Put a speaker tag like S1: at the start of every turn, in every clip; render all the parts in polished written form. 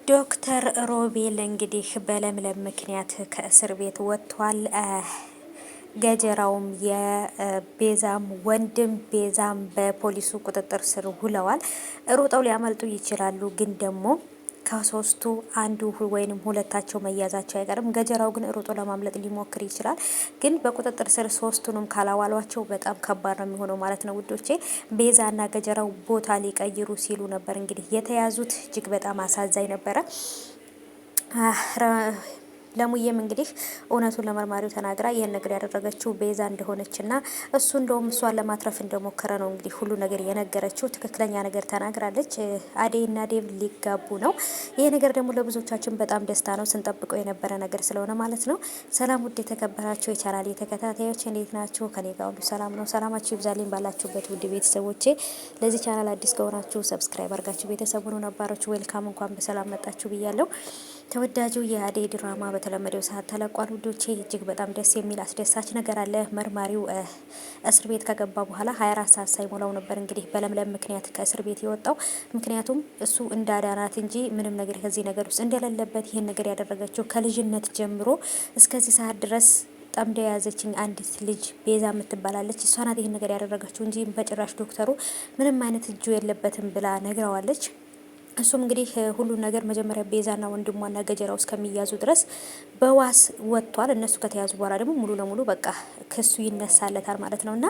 S1: ዶክተር ሮቤል እንግዲህ በለምለም ምክንያት ከእስር ቤት ወጥቷል። ገጀራውም የቤዛም ወንድም ቤዛም በፖሊሱ ቁጥጥር ስር ውለዋል። ሮጠው ሊያመልጡ ይችላሉ፣ ግን ደግሞ ከሶስቱ አንዱ ወይንም ሁለታቸው መያዛቸው አይቀርም። ገጀራው ግን ሮጦ ለማምለጥ ሊሞክር ይችላል። ግን በቁጥጥር ስር ሶስቱንም ካላዋሏቸው በጣም ከባድ ነው የሚሆነው ማለት ነው ውዶቼ። ቤዛና ገጀራው ቦታ ሊቀይሩ ሲሉ ነበር እንግዲህ የተያዙት። እጅግ በጣም አሳዛኝ ነበረ። ለሙዬም እንግዲህ እውነቱን ለመርማሪው ተናግራ ይህን ነገር ያደረገችው ቤዛ እንደሆነችና እሱ እንደውም እሷን ለማትረፍ እንደሞከረ ነው እንግዲህ ሁሉ ነገር የነገረችው። ትክክለኛ ነገር ተናግራለች። አዴይና ዴቭ ሊጋቡ ነው። ይሄ ነገር ደግሞ ለብዙዎቻችን በጣም ደስታ ነው፣ ስንጠብቀው የነበረ ነገር ስለሆነ ማለት ነው። ሰላም ውድ የተከበራችሁ የቻናሌ ተከታታዮች እንዴት ናችሁ? ከኔ ጋር ሁሉ ሰላም ነው። ሰላማችሁ ይብዛልኝ ባላችሁበት ውድ ቤተሰቦቼ። ለዚህ ቻናል አዲስ ከሆናችሁ ሰብስክራይብ አድርጋችሁ ቤተሰቡ ነው፣ ነባሮች ዌልካም፣ እንኳን በሰላም መጣችሁ ብያለሁ። ተወዳጁ የአዴይ ድራማ በተለመደው ሰዓት ተለቋል ውዶቼ። እጅግ በጣም ደስ የሚል አስደሳች ነገር አለ። መርማሪው እስር ቤት ከገባ በኋላ 24 ሰዓት ሳይሞላው ነበር እንግዲህ በለምለም ምክንያት ከእስር ቤት የወጣው። ምክንያቱም እሱ እንዳዳናት እንጂ ምንም ነገር ከዚህ ነገር ውስጥ እንደሌለበት፣ ይህን ነገር ያደረገችው ከልጅነት ጀምሮ እስከዚህ ሰዓት ድረስ ጠምዳ የያዘችኝ አንዲት ልጅ ቤዛ የምትባላለች እሷ ናት ይህን ነገር ያደረገችው እንጂ በጭራሽ ዶክተሩ ምንም አይነት እጁ የለበትም ብላ ነግረዋለች። እሱም እንግዲህ ሁሉን ነገር መጀመሪያ ቤዛና ወንድሟና ገጀራው እስከሚያዙ ድረስ በዋስ ወጥቷል። እነሱ ከተያዙ በኋላ ደግሞ ሙሉ ለሙሉ በቃ ክሱ ይነሳለታል ማለት ነው። እና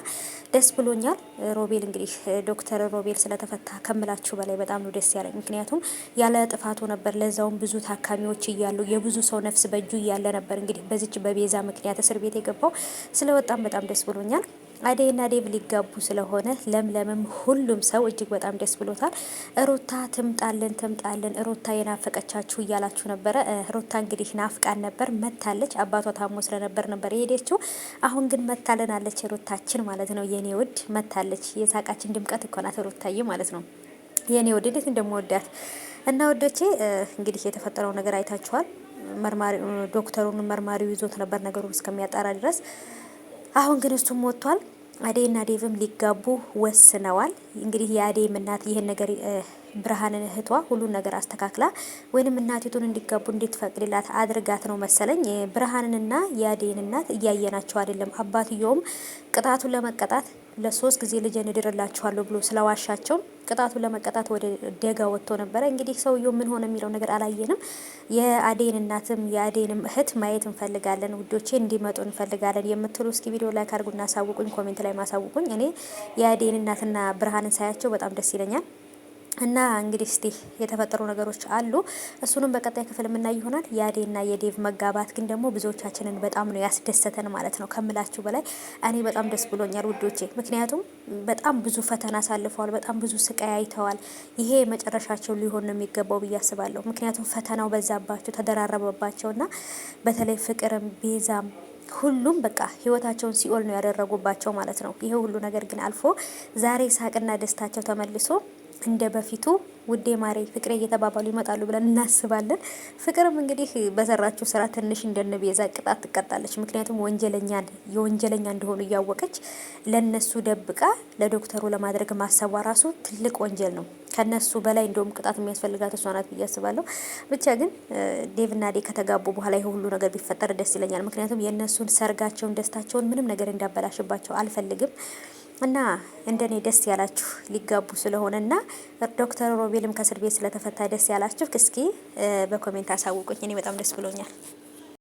S1: ደስ ብሎኛል። ሮቤል እንግዲህ ዶክተር ሮቤል ስለተፈታ ከምላችሁ በላይ በጣም ነው ደስ ያለኝ። ምክንያቱም ያለ ጥፋቱ ነበር፣ ለዛውም ብዙ ታካሚዎች እያሉ የብዙ ሰው ነፍስ በእጁ እያለ ነበር እንግዲህ በዚች በቤዛ ምክንያት እስር ቤት የገባው። ስለወጣም በጣም ደስ ብሎኛል። አዴይና ዴቭ ሊጋቡ ስለሆነ ለምለምም ሁሉም ሰው እጅግ በጣም ደስ ብሎታል። ሩታ ትምጣልን ሩታ የናፈቀቻችሁ እያላችሁ ነበረ። ሩታ እንግዲህ ናፍቃን ነበር፣ መታለች። አባቷ ታሞ ስለነበር ነበር የሄደችው። አሁን ግን መታለናለች ሩታችን ማለት ነው። የኔ ውድ መታለች። የሳቃችን ድምቀት እኮ ናት ሩታዬ ማለት ነው። የኔ ውድ እንዴት እንደምወዳት እና ወዶቼ እንግዲህ የተፈጠረው ነገር አይታችኋል። ዶክተሩን መርማሪው ይዞት ነበር ነገሩን እስከሚያጣራ ድረስ። አሁን ግን እሱም ወጥቷል። አዴይና ዴቭም ሊጋቡ ወስነዋል። እንግዲህ የአዴይም እናት ይህን ነገር ብርሃንን እህቷ ሁሉን ነገር አስተካክላ ወይንም እናቲቱን እንዲጋቡ እንድትፈቅድላት አድርጋት ነው መሰለኝ። ብርሃንንና የአዴይን እናት እያየናቸው አይደለም። አባትየውም ቅጣቱን ለመቀጣት ለ3 ጊዜ ልጅን እድርላችኋለሁ ብሎ ስለዋሻቸው ቅጣቱን ለመቀጣት ወደ ደጋ ወጥቶ ነበረ። እንግዲህ ሰውየው ምን ሆነ የሚለው ነገር አላየንም። የአዴይን እናትም የአዴይንም እህት ማየት እንፈልጋለን ውዶቼ፣ እንዲመጡ እንፈልጋለን የምትሉ እስኪ ቪዲዮ ላይ ካርጉና አሳውቁኝ፣ ኮሜንት ላይ ማሳውቁኝ። እኔ የአዴይን እናትና ብርሃንን ሳያቸው በጣም ደስ ይለኛል። እና እንግዲህ እስቲ የተፈጠሩ ነገሮች አሉ። እሱንም በቀጣይ ክፍል የምናይ ይሆናል። የአዴይና የዴቭ መጋባት ግን ደግሞ ብዙዎቻችንን በጣም ነው ያስደሰተን ማለት ነው ከምላችሁ በላይ። እኔ በጣም ደስ ብሎኛል ውዶቼ። ምክንያቱም በጣም ብዙ ፈተና አሳልፈዋል፣ በጣም ብዙ ስቃይ አይተዋል። ይሄ መጨረሻቸው ሊሆን ነው የሚገባው ብዬ አስባለሁ። ምክንያቱም ፈተናው በዛባቸው፣ ተደራረበባቸውና በተለይ ፍቅርም ቤዛም ሁሉም በቃ ህይወታቸውን ሲኦል ነው ያደረጉባቸው ማለት ነው። ይሄ ሁሉ ነገር ግን አልፎ ዛሬ ሳቅና ደስታቸው ተመልሶ እንደ በፊቱ ውዴ ማሬ ፍቅሬ እየተባባሉ ይመጣሉ ብለን እናስባለን። ፍቅርም እንግዲህ በሰራችው ስራ ትንሽ እንደነቤዛ ቅጣት ትቀጣለች። ምክንያቱም የወንጀለኛ እንደሆኑ እያወቀች ለነሱ ደብቃ ለዶክተሩ ለማድረግ ማሰቧ ራሱ ትልቅ ወንጀል ነው። ከነሱ በላይ እንደውም ቅጣት የሚያስፈልጋት እሷ ናት ብዬ አስባለሁ። ብቻ ግን ዴቭና አዴይ ከተጋቡ በኋላ ይሄ ሁሉ ነገር ቢፈጠር ደስ ይለኛል። ምክንያቱም የእነሱን ሰርጋቸውን፣ ደስታቸውን ምንም ነገር እንዳበላሽባቸው አልፈልግም። እና እንደኔ ደስ ያላችሁ ሊጋቡ ስለሆነ እና ዶክተር ሮቤልም ከእስር ቤት ስለተፈታ ደስ ያላችሁ እስኪ በኮሜንት አሳውቁኝ። እኔ በጣም ደስ ብሎኛል።